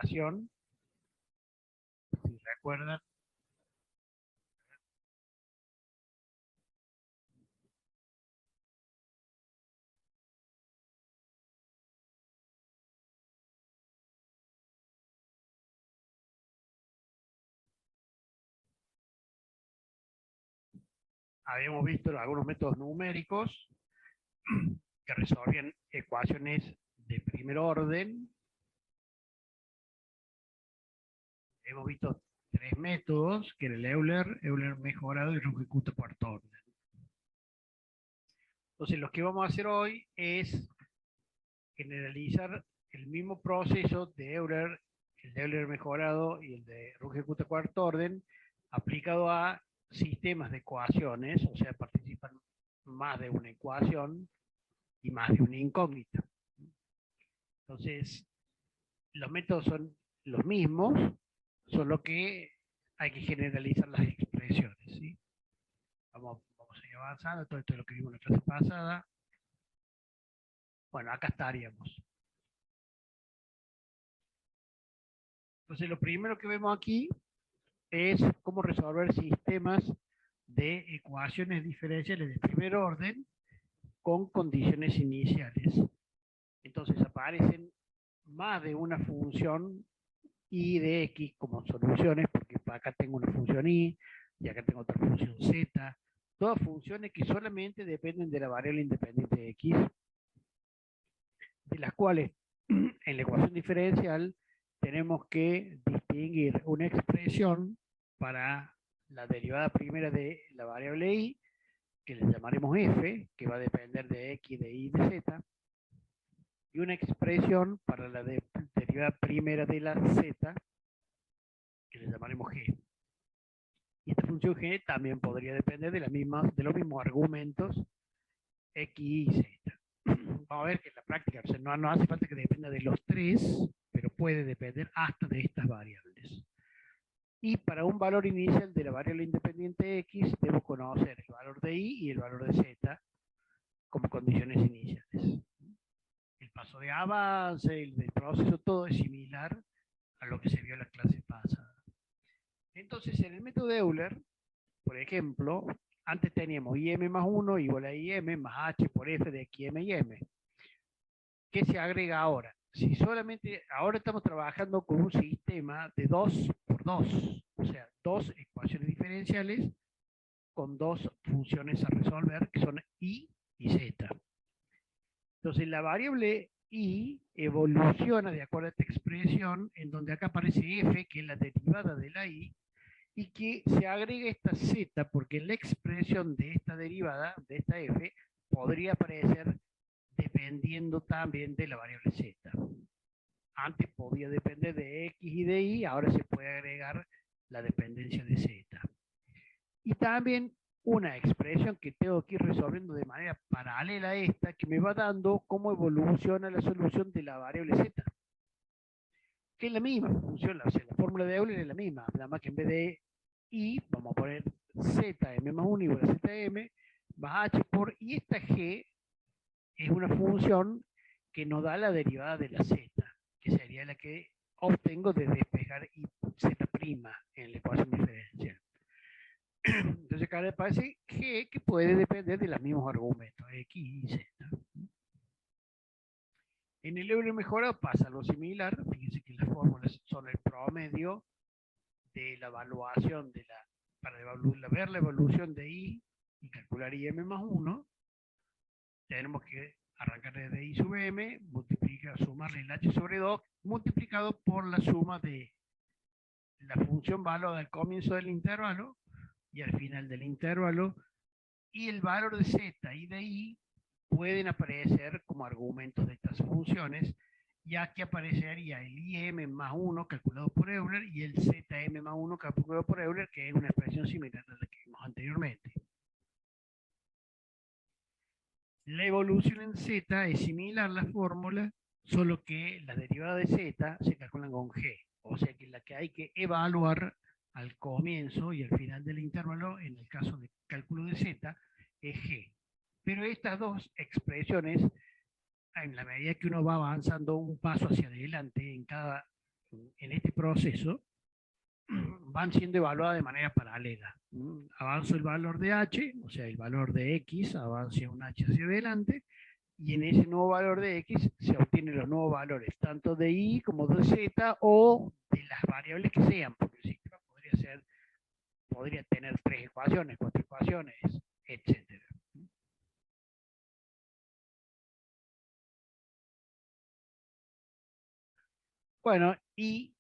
ecuación, si recuerdan, habíamos visto algunos métodos numéricos que resolvían ecuaciones de primer orden. Hemos visto tres métodos, que era el Euler mejorado y Runge-Kutta cuarto orden. Entonces, lo que vamos a hacer hoy es generalizar el mismo proceso de Euler, el de Euler mejorado y el de Runge-Kutta cuarto orden, aplicado a sistemas de ecuaciones, o sea, participan más de una ecuación y más de una incógnita. Entonces, los métodos son los mismos, solo que hay que generalizar las expresiones, ¿sí? Vamos a ir avanzando, todo esto es lo que vimos en la clase pasada. Bueno, acá estaríamos. Entonces, lo primero que vemos aquí es cómo resolver sistemas de ecuaciones diferenciales de primer orden con condiciones iniciales. Entonces, aparecen más de una función y de x como soluciones, porque acá tengo una función y acá tengo otra función z, todas funciones que solamente dependen de la variable independiente x, de las cuales en la ecuación diferencial tenemos que distinguir una expresión para la derivada primera de la variable y, que le llamaremos f, que va a depender de x, de y, de z, y una expresión para la derivada primera de la z, que le llamaremos g. Y esta función g también podría depender de los mismos argumentos x, y z. Vamos a ver que en la práctica, o sea, no hace falta que dependa de los tres, pero puede depender hasta de estas variables. Y para un valor inicial de la variable independiente x, debo conocer el valor de y el valor de z como condiciones iniciales. El paso de avance, el del proceso, todo es similar a lo que se vio en la clase pasada. Entonces, en el método de Euler, por ejemplo, antes teníamos im más 1 igual a im más h por f de xm y m. ¿Qué se agrega ahora? Si solamente, ahora estamos trabajando con un sistema de 2 por 2, o sea, dos ecuaciones diferenciales con dos funciones a resolver, que son y z. Entonces, la variable y evoluciona de acuerdo a esta expresión, en donde acá aparece f, que es la derivada de la y que se agrega esta z, porque en la expresión de esta derivada, de esta f, podría aparecer dependiendo también de la variable z. Antes podía depender de x y de y, ahora se puede agregar la dependencia de z. Y también una expresión que tengo que ir resolviendo de manera paralela a esta, que me va dando cómo evoluciona la solución de la variable z, que es la misma función, o sea, la fórmula de Euler es la misma, nada más que en vez de y, vamos a poner zm más 1 igual a zm más h por, y esta g es una función que nos da la derivada de la z, que sería la que obtengo de despejar y z' en la ecuación diferencial. Entonces acá le parece g que puede depender de los mismos argumentos, x y z. En el Euler mejorado pasa algo similar. Fíjense que las fórmulas son el promedio de la evaluación de para ver la evolución de i y calcular im más 1. Tenemos que arrancar desde i sub m, sumarle el h sobre 2, multiplicado por la suma de la función valor al comienzo del intervalo y al final del intervalo, y el valor de z y de i pueden aparecer como argumentos de estas funciones, ya que aparecería el im más 1 calculado por Euler y el zm más 1 calculado por Euler, que es una expresión similar a la que vimos anteriormente. La evolución en z es similar a la fórmula, solo que las derivadas de z se calculan con g, o sea que la que hay que evaluar al comienzo y al final del intervalo, en el caso de cálculo de z, es g. Pero estas dos expresiones, en la medida que uno va avanzando un paso hacia adelante en cada en este proceso van siendo evaluadas de manera paralela. Avanzo el valor de h, o sea, el valor de x, avanza un h hacia adelante, y en ese nuevo valor de x se obtienen los nuevos valores, tanto de y como de z, o de las variables que sean, porque el sistema podría tener 3 ecuaciones, 4 ecuaciones, etcétera. Bueno, y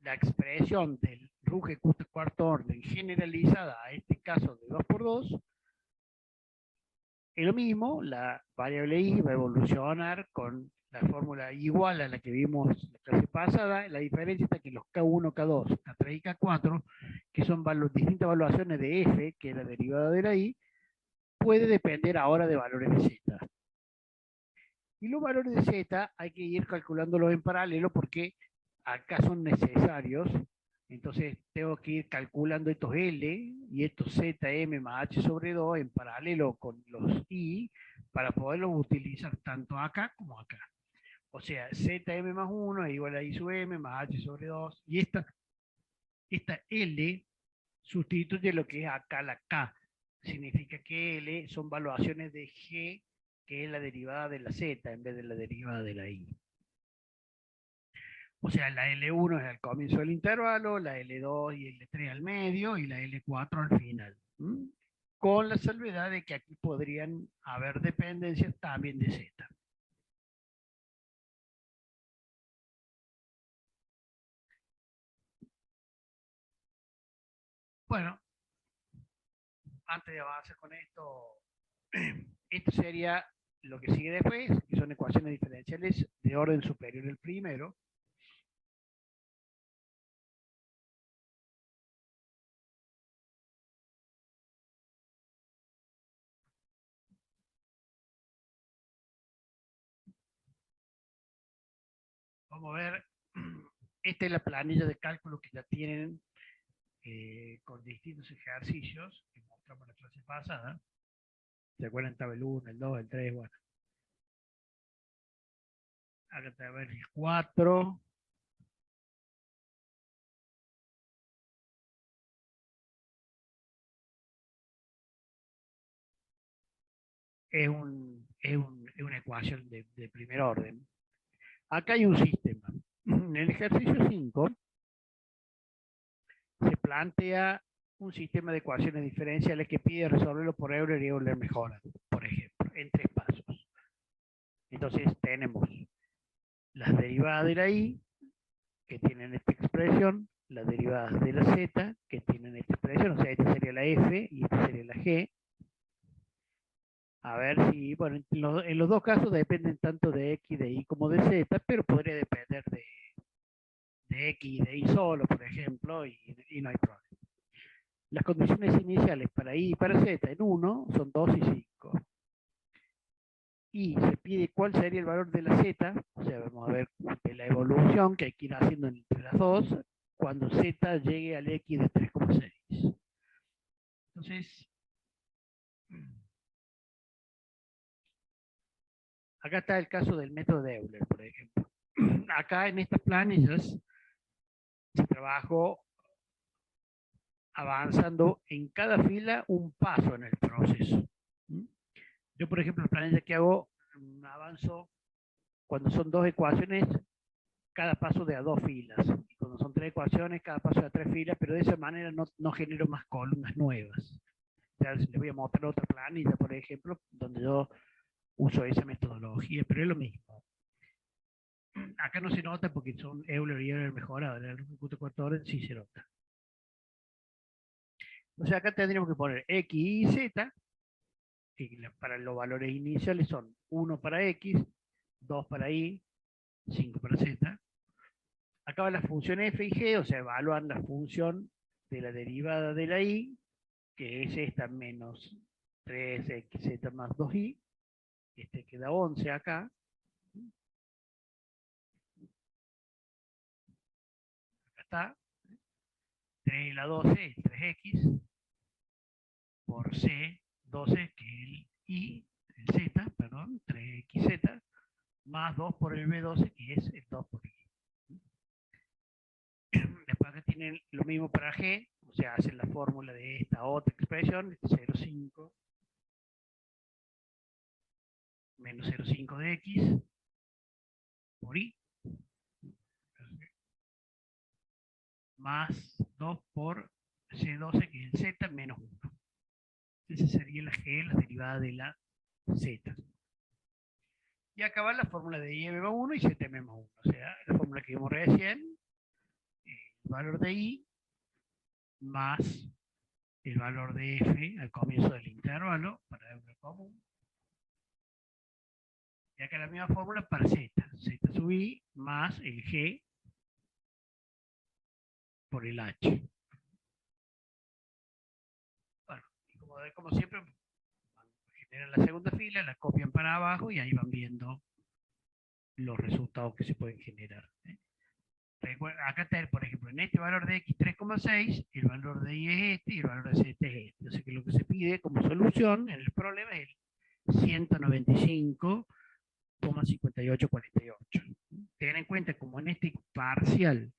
la expresión del Runge cuarto orden generalizada a este caso de 2×2 es lo mismo. La variable y va a evolucionar con la fórmula igual a la que vimos la clase pasada. La diferencia está que los K1, K2, K3 y K4, que son distintas evaluaciones de f, que es la derivada de la y, puede depender ahora de valores de z. Y los valores de z hay que ir calculándolos en paralelo porque acá son necesarios. Entonces tengo que ir calculando estos L y estos ZM más H sobre 2 en paralelo con los I para poderlos utilizar tanto acá como acá. O sea, ZM más 1 es igual a I sub M más H sobre 2. Y esta L sustituye lo que es acá la K. Significa que L son valuaciones de G, que es la derivada de la Z en vez de la derivada de la I. O sea, la L1 es al comienzo del intervalo, la L2 y L3 al medio y la L4 al final. Con la salvedad de que aquí podrían haber dependencias también de Z. Bueno, antes de avanzar con esto, esto sería lo que sigue después, que son ecuaciones diferenciales de orden superior al primero. Vamos a ver, esta es la planilla de cálculo que ya tienen con distintos ejercicios que mostramos en la clase pasada. ¿Se acuerdan? Estaba el 1, el 2, el 3, bueno. Acá está el 4. Es una ecuación de primer orden. Acá hay un sistema. En el ejercicio 5 se plantea un sistema de ecuaciones diferenciales que pide resolverlo por Euler y Euler mejorado, por ejemplo, en 3 pasos. Entonces tenemos las derivadas de la y, que tienen esta expresión, las derivadas de la z, que tienen esta expresión, o sea, esta sería la f y esta sería la g. A ver si, bueno, en los dos casos dependen tanto de x, de y como de z, pero podría depender de x y de y solo, por ejemplo, y no hay problema. Las condiciones iniciales para y y para z en 1 son 2 y 5. Y se pide cuál sería el valor de la z, o sea, vamos a ver de la evolución que hay que ir haciendo entre las dos, cuando z llegue al x de 3,6. Entonces, acá está el caso del método de Euler, por ejemplo. Acá en estas planillas se trabajó avanzando en cada fila un paso en el proceso. Yo, por ejemplo, en la planilla que hago, avanzo cuando son 2 ecuaciones, cada paso de a 2 filas. Y cuando son 3 ecuaciones, cada paso de a 3 filas, pero de esa manera no genero más columnas nuevas. O sea, les voy a mostrar otra planilla, por ejemplo, donde yo uso esa metodología, pero es lo mismo. Acá no se nota porque son Euler y Euler mejorado. En el cuarto orden sí se nota. O sea, acá tendríamos que poner x y z, que para los valores iniciales son 1 para x, 2 para y, 5 para z. Acá va la función f y g, o sea, evalúan la función de la derivada de la y, que es esta menos 3xz más 2y. Este queda 11 acá. Acá está. 3 y la 12 es 3x por c, 12, que es el y, el z, perdón, 3xz, más 2 por el b12, que es el 2 por y. tienen lo mismo para G, o sea, hacen la fórmula de esta otra expresión, 0,5 menos 0,5 de X por Y, más 2 por C12, que es el Z, menos 1. Esa sería la G, la derivada de la Z. Y acá va la fórmula de Y más 1 y Z menos 1. O sea, la fórmula que vimos recién, el valor de Y más el valor de F al comienzo del intervalo para Euler común. Y acá la misma fórmula para Z. Z sub I más el G por el H. Bueno, y como siempre, generan la segunda fila, la copian para abajo y ahí van viendo los resultados que se pueden generar. Acá está, por ejemplo, en este valor de X 3,6, el valor de Y es este y el valor de Z es este. O sea que lo que se pide como solución en el problema es el 195,5848. Ten en cuenta, como en este parcial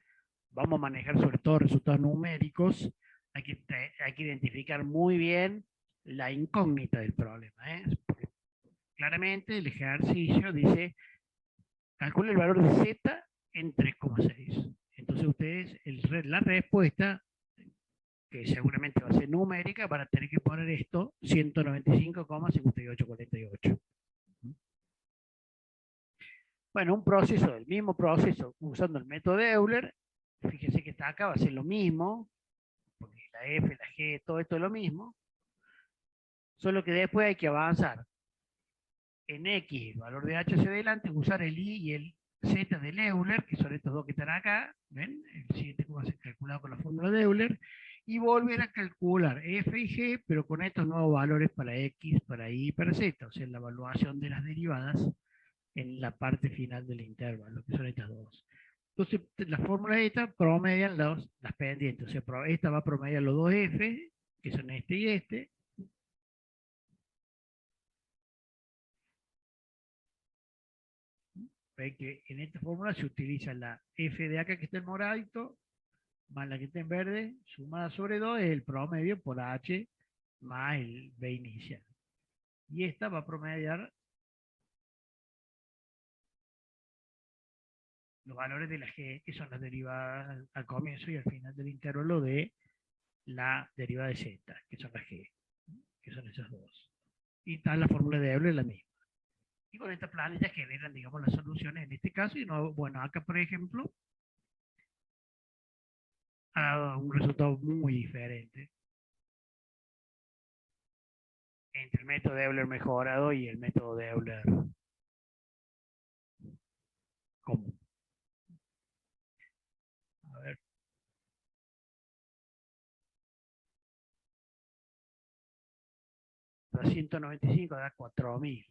vamos a manejar sobre todo resultados numéricos, hay que identificar muy bien la incógnita del problema. Porque claramente el ejercicio dice, calcula el valor de Z en 3,6. Entonces ustedes, la respuesta, que seguramente va a ser numérica, van a tener que poner esto, 195,5848. Bueno, un proceso, el mismo proceso, usando el método de Euler, fíjense que está acá, va a ser lo mismo, porque la F, la G, todo esto es lo mismo, solo que después hay que avanzar en X, el valor de H hacia adelante, usar el Y y el Z del Euler, que son estos dos que están acá, ¿ven? El siguiente va a ser calculado con la fórmula de Euler, y volver a calcular F y G, pero con estos nuevos valores para X, para Y y para Z, o sea, la evaluación de las derivadas en la parte final del intervalo, que son estas dos. Entonces, la fórmula esta promedian las pendientes, o sea, esta va a promediar los dos F, que son este y este. Ven que en esta fórmula se utiliza la F de acá que está en moradito, más la que está en verde, sumada sobre 2 es el promedio por H más el B inicial. Y esta va a promediar los valores de la G, que son las derivadas al comienzo y al final del intervalo de la derivada de Z, que son las G, que son esas dos. Y tal la fórmula de Euler es la misma. Y con esta planilla generan, digamos, las soluciones en este caso. Y no, bueno, acá, por ejemplo, ha dado un resultado muy diferente entre el método de Euler mejorado y el método de Euler común. A ver. La 195 da 4000.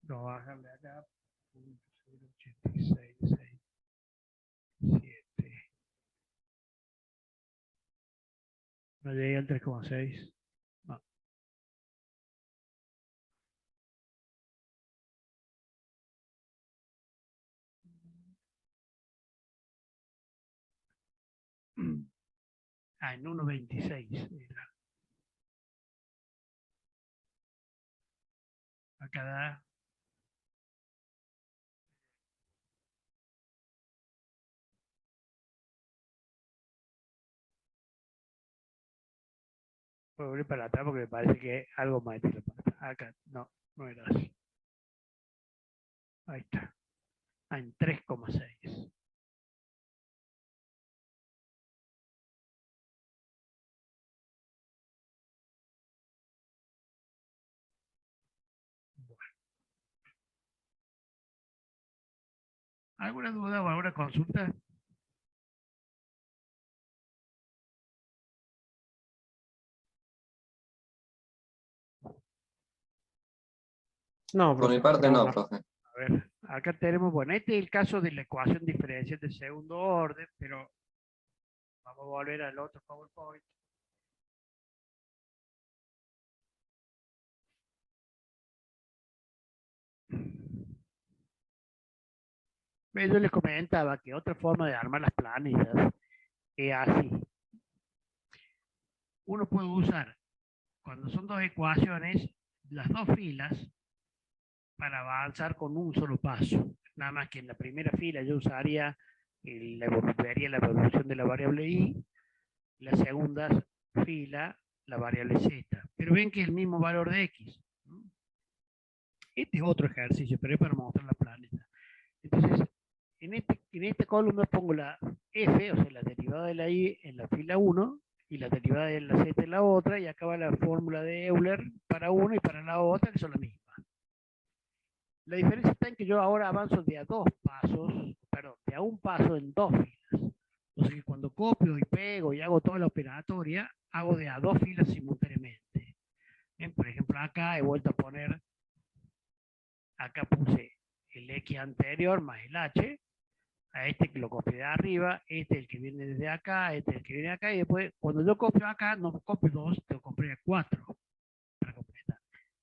Lo bajarle acá. 0.8667. No llegué al 3,6. No. Ah, en 1,26 era. Acá da. Voy a volver para atrás porque me parece que algo más de la pata. Acá, no, no era así. Ahí está. Ah, en 3,6. ¿Alguna duda o alguna consulta? No, Por mi profe, por parte no, ahora. profe. A ver, Acá tenemos, bueno, este es el caso de la ecuación diferencial de segundo orden, pero vamos a volver al otro PowerPoint. Yo les comentaba que otra forma de armar las planillas es así. Uno puede usar, cuando son dos ecuaciones, las dos filas para avanzar con un solo paso. Nada más que en la primera fila yo usaría vería la evolución de la variable y, la segunda fila la variable z. Pero ven que es el mismo valor de x. Este es otro ejercicio, pero es para mostrar la planeta. Entonces, en esta columna pongo la f, o sea, la derivada de la y en la fila 1 y la derivada de la z en la otra, y acá va la fórmula de Euler para una y para la otra, que son las mismas. La diferencia está en que yo ahora avanzo de a dos pasos, perdón, de a un paso en dos filas. O sea que cuando copio y pego y hago toda la operatoria, hago de a dos filas simultáneamente. Bien, por ejemplo, acá he vuelto a poner, acá puse el X anterior más el H, a este que lo copié de arriba, este es el que viene desde acá, este es el que viene acá, y después cuando yo copio acá, no copio dos, tengo que copiar cuatro para completar.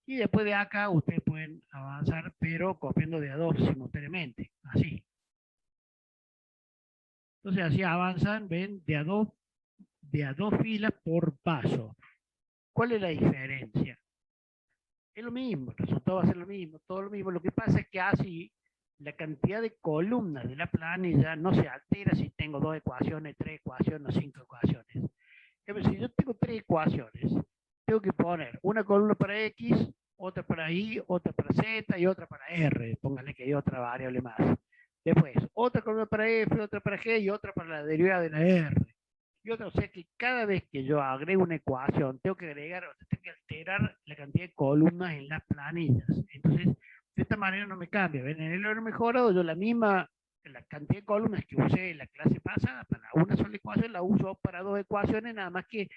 Y después de acá ustedes pueden avanzar, pero copiando de a dos simultáneamente, así. Entonces así avanzan, ven, de a dos filas por paso. ¿Cuál es la diferencia? Es lo mismo, el resultado va a ser lo mismo, todo lo mismo. Lo que pasa es que así la cantidad de columnas de la planilla no se altera si tengo dos ecuaciones, tres ecuaciones o cinco ecuaciones. Si yo tengo tres ecuaciones, tengo que poner una columna para X, otra para Y, otra para Z y otra para R. Pónganle que hay otra variable más. Después, otra columna para F, otra para G y otra para la derivada de la R. Y otra, o sea que cada vez que yo agrego una ecuación, tengo que agregar, o tengo que alterar la cantidad de columnas en las planillas. Entonces, de esta manera no me cambia. ¿Ven? En el orden mejorado, yo la cantidad de columnas que usé en la clase pasada para una sola ecuación la uso para dos ecuaciones, nada más que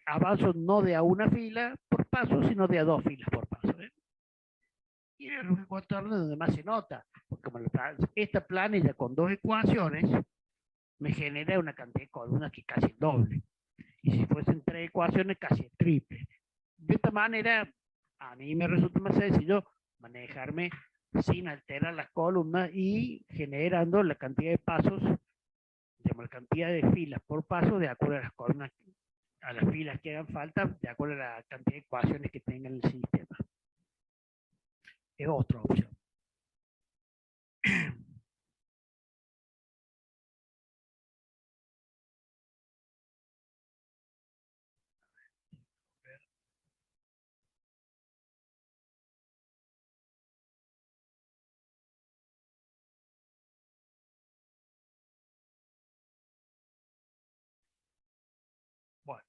avanzo no de a una fila por paso, sino de a dos filas por paso. ¿Ven? Y en el cuarto orden donde más se nota, porque como esta planilla con dos ecuaciones me genera una cantidad de columnas que casi el doble. Y si fuesen tres ecuaciones, casi el triple. De esta manera, a mí me resulta más sencillo manejarme sin alterar las columnas y generando la cantidad de pasos, digamos, la cantidad de filas por paso de acuerdo a las columnas, a las filas que hagan falta, de acuerdo a la cantidad de ecuaciones que tenga el sistema. Es otra opción. Bueno,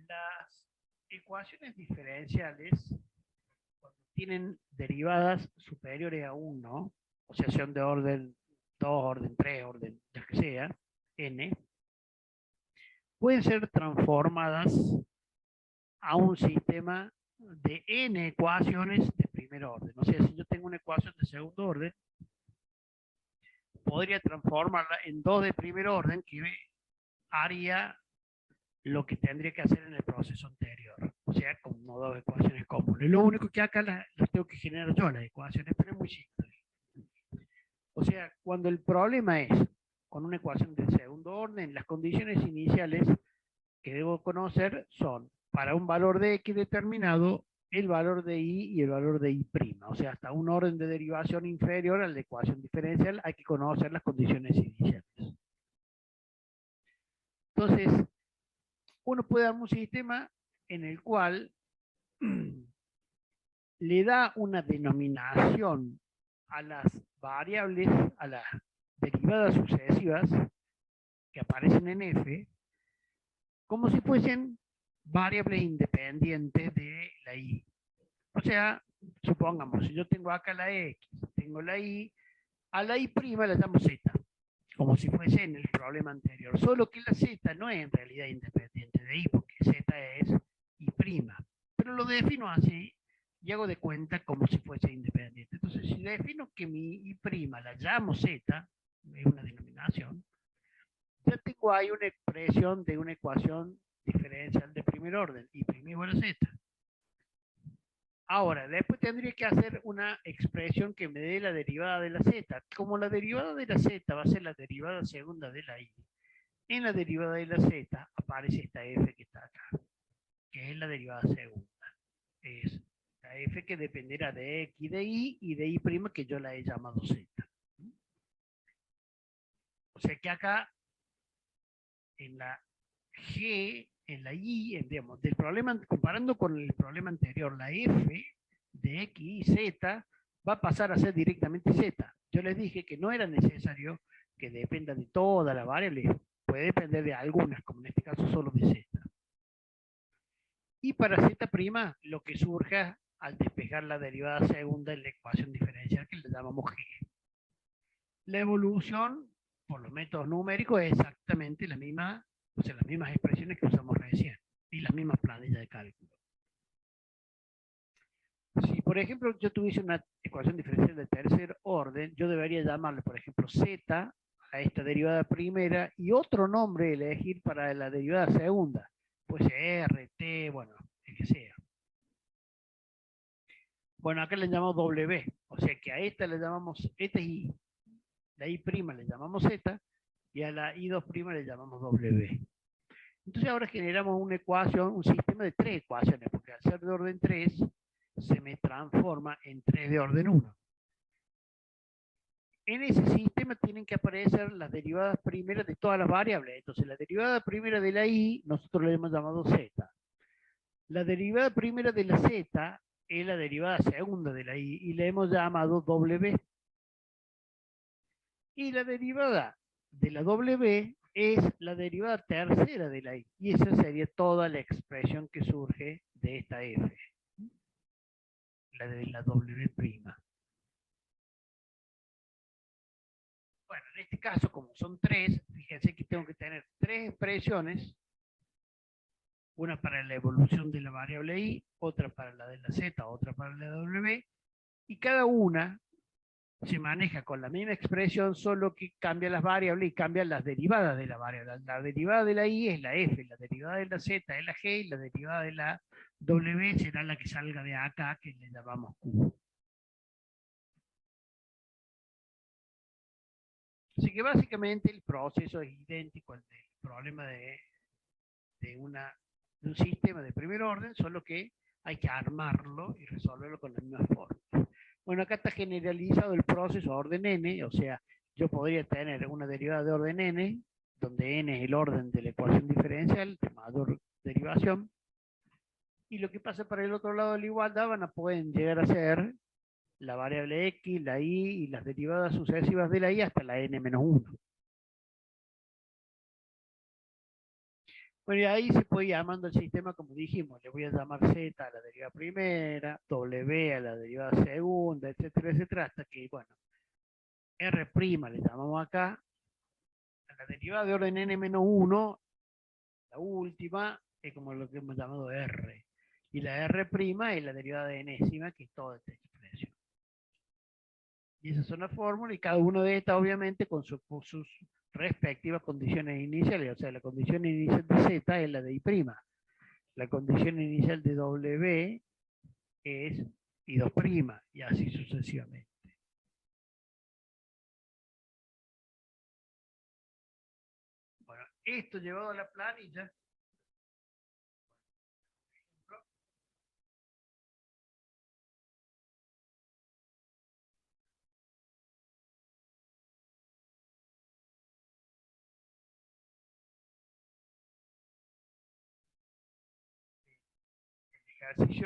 las ecuaciones diferenciales, cuando tienen derivadas superiores a 1, o sea, son de orden 2, orden 3, orden las que sea, n, pueden ser transformadas a un sistema de n ecuaciones de primer orden. O sea, si yo tengo una ecuación de segundo orden, podría transformarla en dos de primer orden que haría lo que tendría que hacer en el proceso anterior. O sea, como dos ecuaciones comunes. Lo único que acá las tengo que generar yo, las ecuaciones, pero es muy simple. O sea, cuando el problema es con una ecuación de segundo orden, las condiciones iniciales que debo conocer son para un valor de x determinado, el valor de y y el valor de y'. O sea, hasta un orden de derivación inferior a la ecuación diferencial hay que conocer las condiciones iniciales. Entonces, uno puede dar un sistema en el cual le da una denominación a las variables, a las derivadas sucesivas que aparecen en f, como si fuesen variables independientes de la y. O sea, supongamos, si yo tengo acá la x, tengo la y, a la y' la llamo z, como si fuese en el problema anterior. Solo que la z no es en realidad independiente de y, porque z es y'. Pero lo defino así, y hago de cuenta como si fuese independiente. Entonces, si defino que mi y' la llamo z, es una denominación, ya tengo ahí una expresión de una ecuación diferencial de primer orden, y' igual a z. Ahora, después tendría que hacer una expresión que me dé la derivada de la z. Como la derivada de la z va a ser la derivada segunda de la y, en la derivada de la z aparece esta f que está acá, que es la derivada segunda. Es la f que dependerá de x de y de y' que yo la he llamado z. O sea que acá en la g, en la y, digamos, del problema, comparando con el problema anterior, la f de x y z va a pasar a ser directamente z. Yo les dije que no era necesario que dependa de todas las variables, puede depender de algunas, como en este caso solo de z. Y para z', lo que surja al despejar la derivada segunda en la ecuación diferencial que le llamamos g. La evolución, por los métodos numéricos, es exactamente la misma, o sea, las mismas expresiones que usamos recién y las mismas planillas de cálculo. Si, por ejemplo, yo tuviese una ecuación diferencial de tercer orden, yo debería llamarle, por ejemplo, z a esta derivada primera y otro nombre elegir para la derivada segunda. Pues r, t, bueno, el que sea. Bueno, acá le llamamos w, o sea que a esta le llamamos, esta es y, la y' le llamamos z, y a la y2' le llamamos w. Entonces ahora generamos una ecuación, un sistema de tres ecuaciones, porque al ser de orden 3, se me transforma en 3 de orden 1. En ese sistema tienen que aparecer las derivadas primeras de todas las variables. Entonces la derivada primera de la y, nosotros le hemos llamado z. La derivada primera de la z es la derivada segunda de la y le hemos llamado w. Y la derivada de la w es la derivada tercera de la y. Y esa sería toda la expresión que surge de esta f, la de la w'. Bueno, en este caso, como son tres, fíjense que tengo que tener tres expresiones, una para la evolución de la variable y, otra para la de la z, otra para la w, y cada una se maneja con la misma expresión, solo que cambia las variables y cambian las derivadas de la variable. La derivada de la y es la f, la derivada de la z es la g, y la derivada de la w será la que salga de acá, que le llamamos q. Así que básicamente el proceso es idéntico al del problema de un sistema de primer orden, solo que hay que armarlo y resolverlo con la misma forma. Bueno, acá está generalizado el proceso a orden n, o sea, yo podría tener una derivada de orden n, donde n es el orden de la ecuación diferencial de mayor derivación, y lo que pasa para el otro lado de la igualdad pueden llegar a ser la variable x, la y y las derivadas sucesivas de la y hasta la n-1. Bueno, y ahí se puede ir llamando el sistema como dijimos. Le voy a llamar z a la derivada primera, w a la derivada segunda, etcétera, etcétera, hasta que, bueno, r' le llamamos acá, a la derivada de orden n-1, la última, es como lo que hemos llamado r. Y la r' es la derivada de enésima, que es toda esta expresión. Y esas son las fórmulas, y cada una de estas, obviamente, con sus respectivas condiciones iniciales. O sea, la condición inicial de z es la de y'. La condición inicial de w es y2', y así sucesivamente. Bueno, esto llevado a la planilla,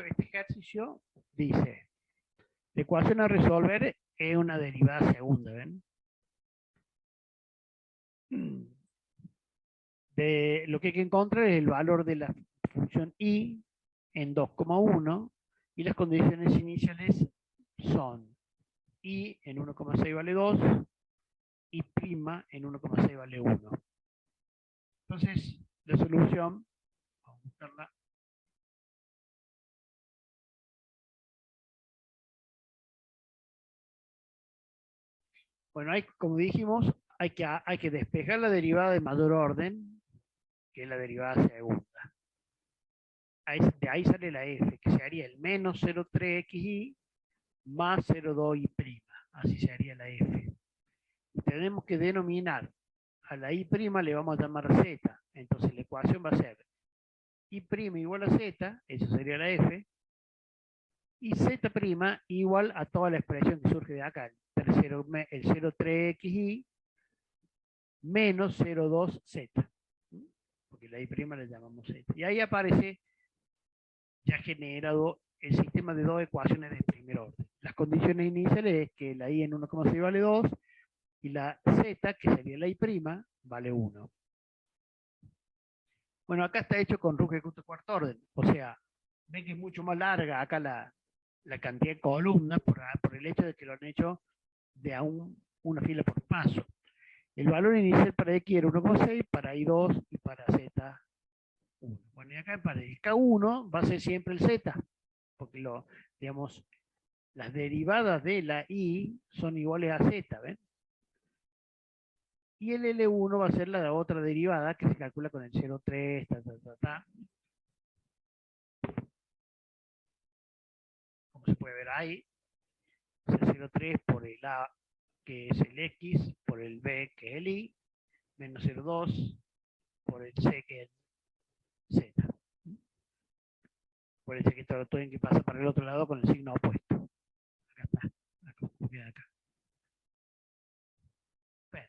este ejercicio dice, la ecuación a resolver es una derivada segunda, ¿ven? De, lo que hay que encontrar es el valor de la función y en 2,1 y las condiciones iniciales son y en 1,6 vale 2 y prima en 1,6 vale 1. Entonces, la solución, vamos a buscarla. Bueno, como dijimos, hay que despejar la derivada de mayor orden, que es la derivada segunda. De ahí sale la f, que sería el menos 0,3xy más 0,2y'. Así sería la f. Y tenemos que denominar a la y', le vamos a llamar z. Entonces la ecuación va a ser y' igual a z, eso sería la f, y z' igual a toda la expresión que surge de acá, el 0,3xy menos 0,2z, porque la y' le llamamos z. Y ahí aparece ya generado el sistema de dos ecuaciones de primer orden. Las condiciones iniciales es que la y en 1,6 vale 2 y la z, que sería la y', vale 1. Bueno, acá está hecho con Rooke de cuarto orden, o sea, ven que es mucho más larga acá la cantidad de columnas por el hecho de que lo han hecho de a una fila por paso. El valor inicial para x era 1,6, para y2 y para z 1. Bueno, y acá para el K1 va a ser siempre el z, porque digamos, las derivadas de la y son iguales a z, ¿ven? Y el L1 va a ser la otra derivada que se calcula con el 0,3, como se puede ver ahí, 0,3 por el A, que es el X, por el B, que es el Y, menos 0,2 por el C, que es el Z. Por el C que todo tiene que pasar para el otro lado con el signo opuesto. Acá está, acá. Bueno,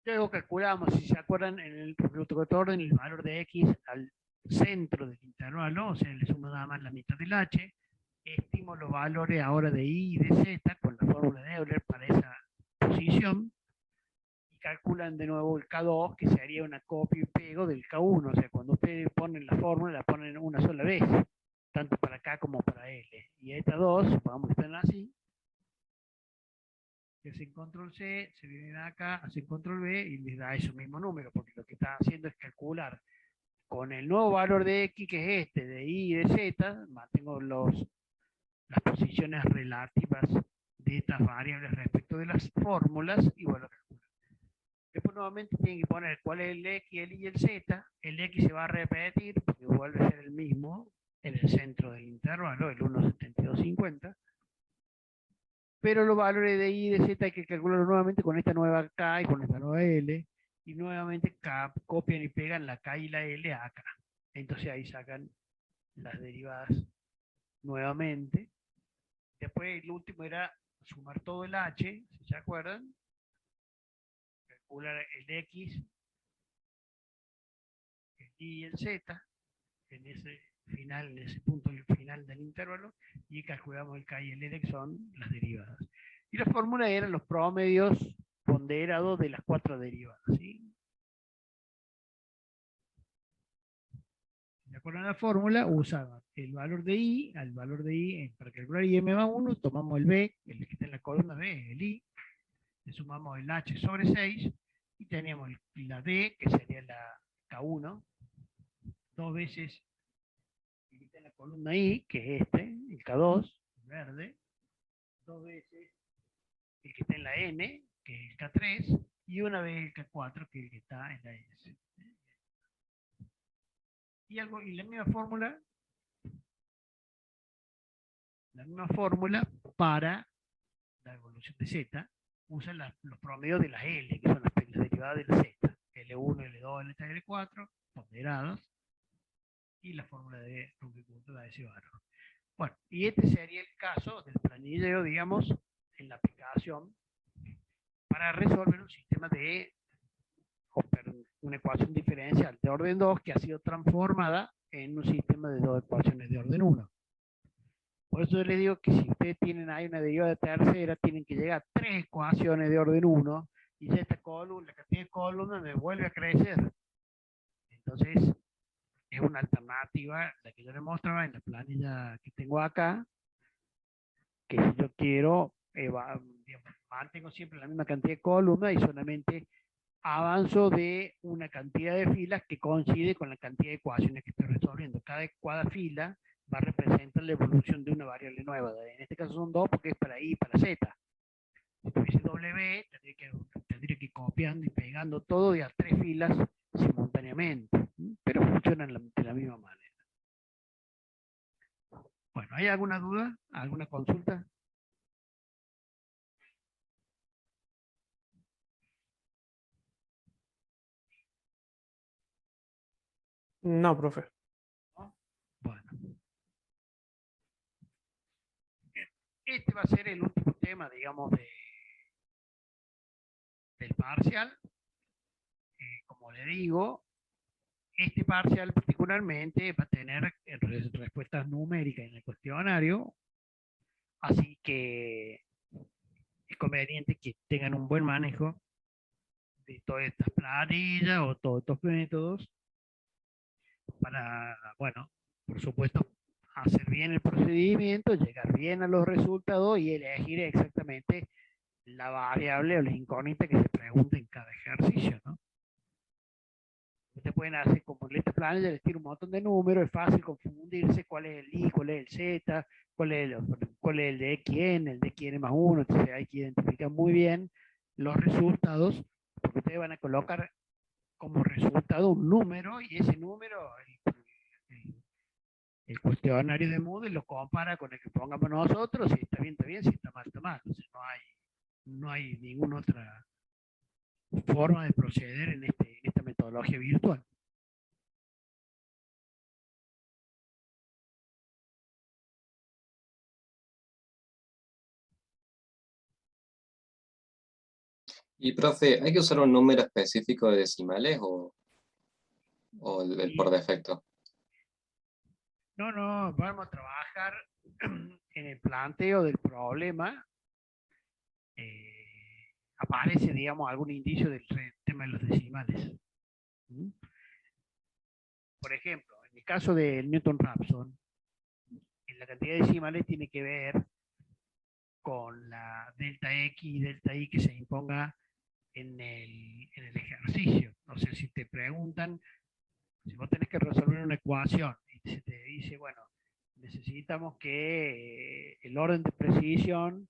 luego calculamos, si se acuerdan, en el producto orden, el valor de X al centro del intervalo, o sea, le sumo nada más la mitad del H, estimo los valores ahora de Y y de Z con la fórmula de Euler para esa posición, y calculan de nuevo el K2, que sería una copia y pego del K1, o sea, cuando ustedes ponen la fórmula, la ponen una sola vez, tanto para K como para L. Y estas dos, vamos a estar así, que hacen control C, se vienen acá, hacen control V y les da ese mismo número, porque lo que están haciendo es calcular con el nuevo valor de X, que es este, de Y y de Z, mantengo las posiciones relativas de estas variables respecto de las fórmulas y bueno, después nuevamente tienen que poner cuál es el X, el Y y el Z. El X se va a repetir porque vuelve a ser el mismo en el centro del intervalo, el 1,7250. Pero los valores de Y y de Z hay que calcularlos nuevamente con esta nueva K y con esta nueva L. Y nuevamente copian y pegan la K y la L acá. Entonces ahí sacan las derivadas nuevamente. Después el último era sumar todo el H, si se acuerdan. Calcular el X, el Y y el Z en ese punto final del intervalo, y calculamos el K y el L, que son las derivadas. Y la fórmula eran los promedios ponderados de las cuatro derivadas, ¿sí? De acuerdo a la fórmula, usaba el valor de I, al valor de I, para calcular IM más 1, tomamos el B, el que está en la columna B, el I, le sumamos el H sobre 6, y teníamos la D, que sería la K1, dos veces el que está en la columna I, que es este, el K2, el verde, dos veces el que está en la N, que es el K3, y una vez el K4, que es el que está en la S. Y la misma fórmula para la evolución de Z, usa los promedios de las L, que son las derivadas de la Z, L1, L2, L3, L4, ponderados, y la fórmula de Rooke da ese valor. Bueno, y este sería el caso del planillero, digamos, en la aplicación para resolver un sistema de una ecuación diferencial de orden 2 que ha sido transformada en un sistema de dos ecuaciones de orden 1. Por eso yo les digo que si ustedes tienen ahí una derivada de tercera, tienen que llegar a tres ecuaciones de orden 1 y ya esta columna, la cantidad de columnas me vuelve a crecer. Entonces, es una alternativa, la que yo les mostraba en la planilla que tengo acá, que si yo quiero, mantengo siempre la misma cantidad de columnas y solamente avanzo de una cantidad de filas que coincide con la cantidad de ecuaciones que estoy resolviendo. Cada fila va a representar la evolución de una variable nueva. En este caso son dos porque es para Y y para Z. Si tuviese W, tendría que ir copiando y pegando todo y a 3 filas simultáneamente. Pero funcionan de la misma manera. Bueno, ¿hay alguna duda? ¿Alguna consulta? No, profe. ¿No? Bueno. Este va a ser el último tema, digamos, del parcial. Como le digo, este parcial particularmente va a tener respuestas numéricas en el cuestionario, así que es conveniente que tengan un buen manejo de todas estas planillas o todos estos métodos para, bueno, por supuesto, hacer bien el procedimiento, llegar bien a los resultados y elegir exactamente la variable o la incógnita que se pregunta en cada ejercicio, ¿no? Ustedes pueden hacer como en esta planilla, les tiro un montón de números, es fácil confundirse cuál es el I, cuál es el Z, cuál es el de XN, el de XN más 1, entonces hay que identificar muy bien los resultados, porque ustedes van a colocar como resultado un número y ese número, el cuestionario de Moodle lo compara con el que pongamos nosotros, si está bien, si está mal. Entonces no hay ninguna otra forma de proceder en esta metodología virtual. Y profe, ¿hay que usar un número específico de decimales o el por Y defecto? no, vamos a trabajar en el planteo del problema. Aparece, digamos, algún indicio del tema de los decimales. ¿Mm? Por ejemplo, en el caso de Newton-Raphson, en la cantidad de decimales tiene que ver con la delta X y delta Y que se imponga en el ejercicio. O sea, si te preguntan, si vos tenés que resolver una ecuación y se te dice, bueno, necesitamos que el orden de precisión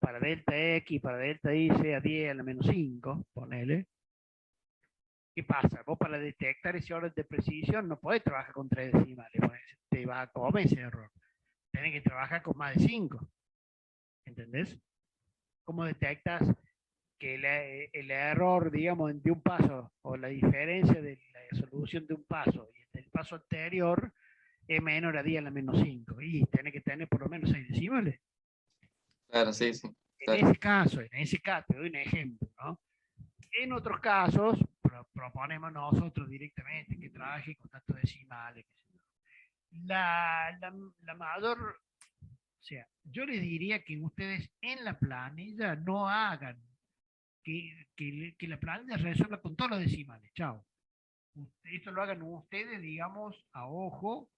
para delta X y para delta Y sea 10 a la menos 5, ponele. ¿Qué pasa? Vos para detectar ese orden de precisión no podés trabajar con 3 decimales, pues te va a comer ese error. Tenés que trabajar con más de 5. ¿Entendés? ¿Cómo detectas que el error, digamos, de un paso o la diferencia de la solución de un paso y del paso anterior es menor a 10 a la menos 5? Y tiene que tener por lo menos 6 decimales. Claro, sí, sí. En Claro. ese caso, te doy un ejemplo, ¿no? En otros casos, proponemos nosotros directamente que trabaje con datos decimales. La mayor, o sea, yo les diría que ustedes en la planilla no hagan que la planilla resuelva con todos los decimales. Chao. Esto lo hagan ustedes, digamos, a ojo,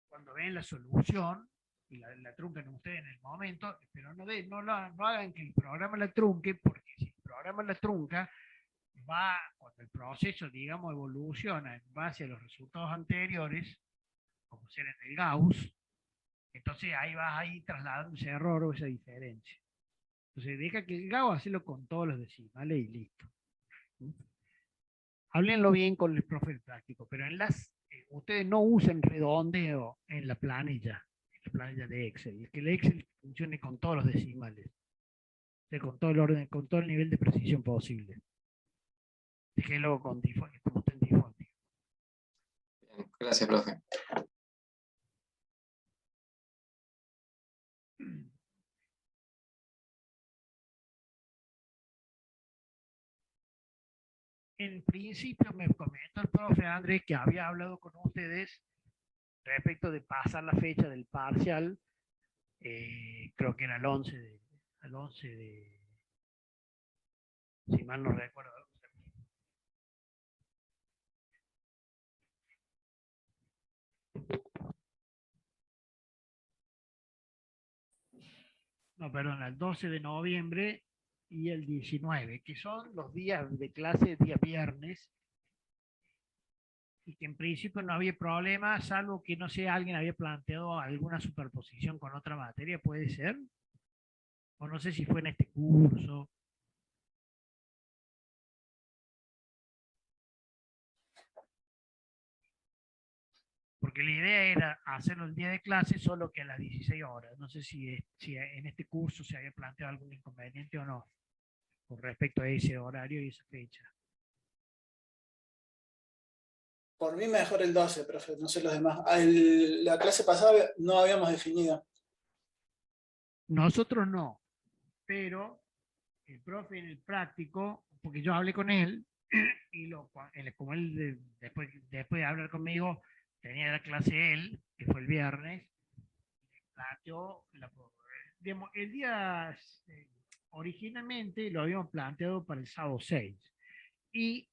cuando ven la solución y la truncan ustedes en el momento, pero no hagan que el programa la trunque, porque si el programa la trunca, cuando el proceso, digamos, evoluciona en base a los resultados anteriores, como ser en el Gauss, entonces ahí vas ahí trasladando ese error o esa diferencia. Entonces deja que el Gauss hacerlo con todos los decimales y listo. Háblenlo bien con el profe práctico, pero ustedes no usen redondeo en la planilla de Excel, que el Excel funcione con todos los decimales, o sea, con todo el orden, con todo el nivel de precisión posible. Déjenlo con default, como está en default. Bien, gracias, profe. En principio me comentó el profe Andrés que había hablado con ustedes respecto de pasar la fecha del parcial, creo que era el 11 de, si mal no recuerdo. No, perdón, el 12 de noviembre y el 19, que son los días de clase, día viernes, y que en principio no había problema, salvo que, no sé, alguien había planteado alguna superposición con otra materia, ¿puede ser? o no sé si fue en este curso. Porque la idea era hacerlo el día de clase, solo que a las 16 horas. No sé si en este curso se había planteado algún inconveniente o no con respecto a ese horario y esa fecha. Por mí mejor el 12, profe, no sé los demás. La clase pasada no habíamos definido. Nosotros no, pero el profe en el práctico, porque yo hablé con él, y como él después de hablar conmigo, tenía la clase él, que fue el viernes, planteó, digamos, el día, originalmente lo habíamos planteado para el sábado 6 y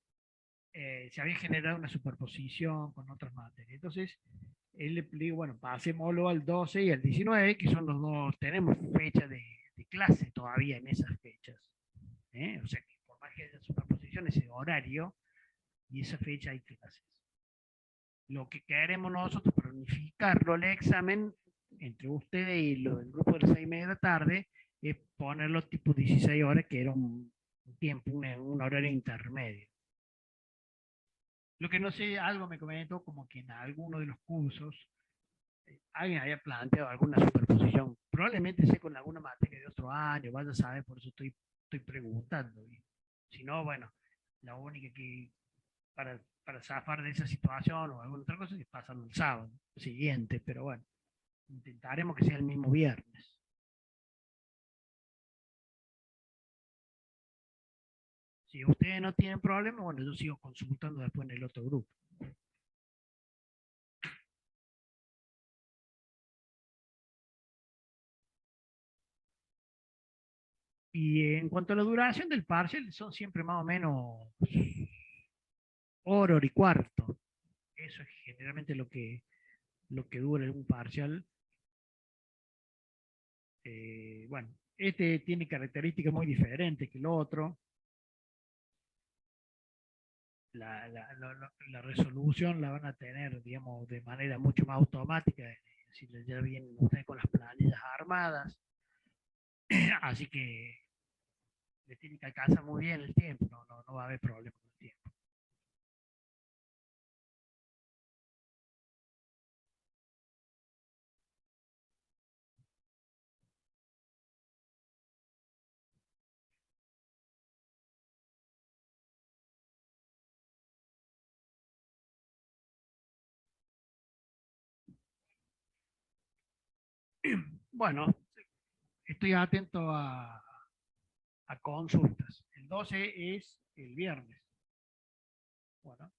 se había generado una superposición con otras materias. Entonces, él le dijo, bueno, pasémoslo al 12 y al 19, que son los dos, tenemos fecha de clase todavía en esas fechas. O sea, que por más que haya superposición, ese horario y esa fecha hay clases. Lo que queremos nosotros para unificarlo el examen entre ustedes y lo del grupo de las 6:30 de la tarde es ponerlo tipo 16 horas, que era un tiempo, un horario intermedio. Lo que no sé, algo me comentó como que en alguno de los cursos alguien había planteado alguna superposición, probablemente sea con alguna materia de otro año, vaya a saber, por eso estoy preguntando. Y si no, bueno, la única que para zafar de esa situación o alguna otra cosa es pasando el sábado siguiente, pero bueno, intentaremos que sea el mismo viernes. Si ustedes no tienen problema, bueno, yo sigo consultando después en el otro grupo. Y en cuanto a la duración del parcial, son siempre más o menos hora y cuarto. Eso es generalmente lo que dura un parcial. Bueno, este tiene características muy diferentes que el otro. La resolución la van a tener, digamos, de manera mucho más automática, si ya vienen ustedes con las planillas armadas, así que les tiene que alcanzar muy bien el tiempo, no va a haber problema con el tiempo. Bueno, estoy atento a consultas. El 12 es el viernes. Bueno,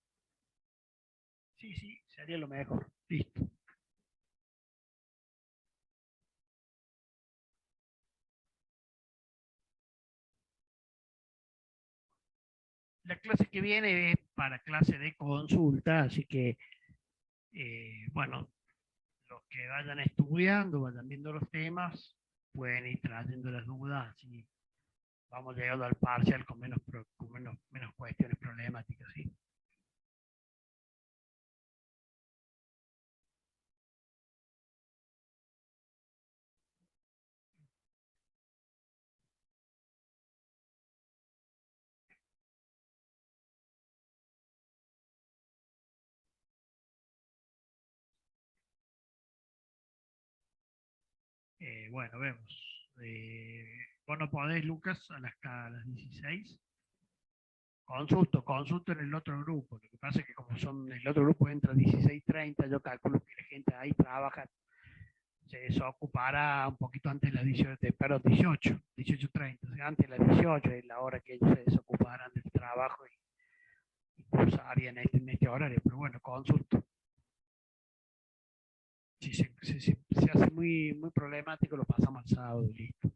sí, sería lo mejor. Listo. La clase que viene es para clase de consulta, así que, bueno, los que vayan estudiando, vayan viendo los temas, pueden ir trayendo las dudas y vamos llegando al parcial con menos cuestiones problemáticas, ¿sí? Bueno, vemos. Vos no podés, Lucas, a las 16. Consulto en el otro grupo. Lo que pasa es que como son el otro grupo entra a 16:30, yo calculo que la gente ahí trabaja, se desocupará un poquito antes de las 18, pero 18:30. O sea, antes de las 18 es la hora que ellos se desocuparán del trabajo y cursarían en este horario. Pero bueno, consulto. Si se hace muy problemático, lo pasamos al sábado y listo.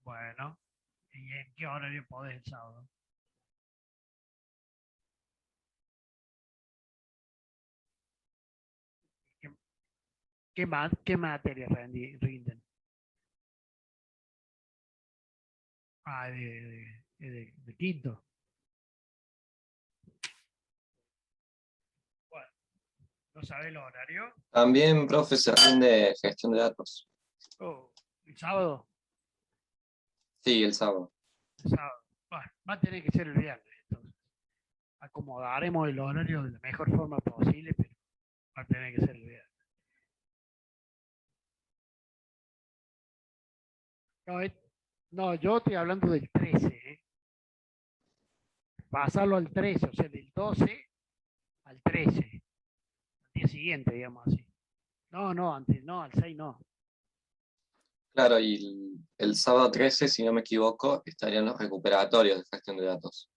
Bueno, ¿y en qué horario podés el sábado? ¿Qué, qué materias rinden? Ah, de quinto. Bueno, ¿no sabe el horario? También, profe, se rinde gestión de datos. Oh, ¿el sábado? Sí, el sábado. El sábado. Bueno, va a tener que ser el viernes, entonces. Acomodaremos el horario de la mejor forma posible, pero va a tener que ser el viernes. No, no, yo estoy hablando del 13, ¿eh? Pasarlo al 13, o sea, del 12 al 13, al día siguiente, digamos así. No, no, antes, no, al 6 no. Claro, y el sábado 13, si no me equivoco, estarían los recuperatorios de gestión de datos.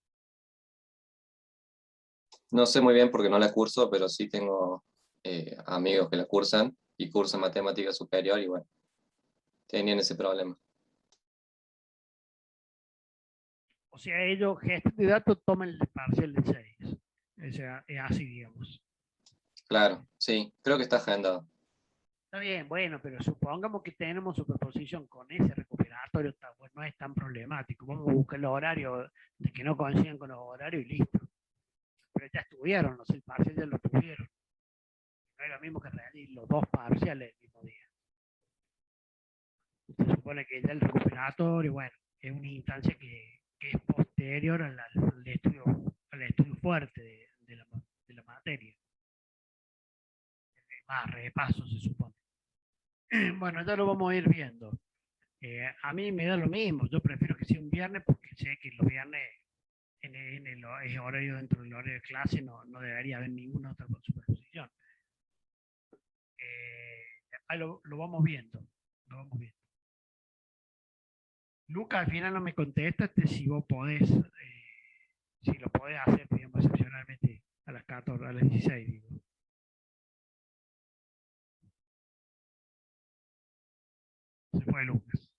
No sé muy bien porque no la curso, pero sí tengo amigos que la cursan y cursan matemática superior y bueno, tenían ese problema. O sea, ellos, gestión de datos, toman el parcial del 6. O sea, es así, digamos. Claro, sí, creo que está agendado. Está bien, bueno, pero supongamos que tenemos superposición con ese recuperatorio, pues no es tan problemático. Vamos a buscar los horarios de que no coincidan con los horarios y listo. Pero ya estudiaron, no sé, el parcial ya lo tuvieron. No es lo mismo que realizar los dos parciales el mismo día. Se supone que ya el recuperatorio, bueno, es una instancia que es posterior al estudio fuerte de la materia. Más repaso, se supone. Bueno, ya lo vamos a ir viendo. A mí me da lo mismo, yo prefiero que sea un viernes porque sé que los viernes en el horario dentro del horario de clase no debería haber ninguna otra superposición. Ahí lo vamos viendo, lo vamos viendo. Lucas, al final no me contestaste si vos podés, si lo podés hacer, digamos, excepcionalmente a las 14, a las 16, digo. Se fue Lucas.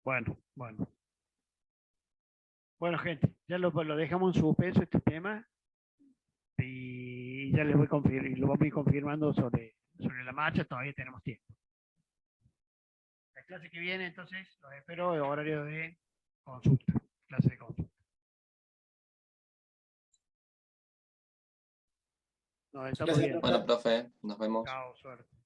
Bueno, bueno. Bueno, gente, ya lo dejamos en suspenso este tema y ya les voy y lo vamos a ir confirmando sobre la marcha, todavía tenemos tiempo. La clase que viene, entonces, los espero en horario de consulta, clase de consulta. Nos estamos Gracias, viendo. profe. Bueno, profe, nos vemos. Chao, suerte.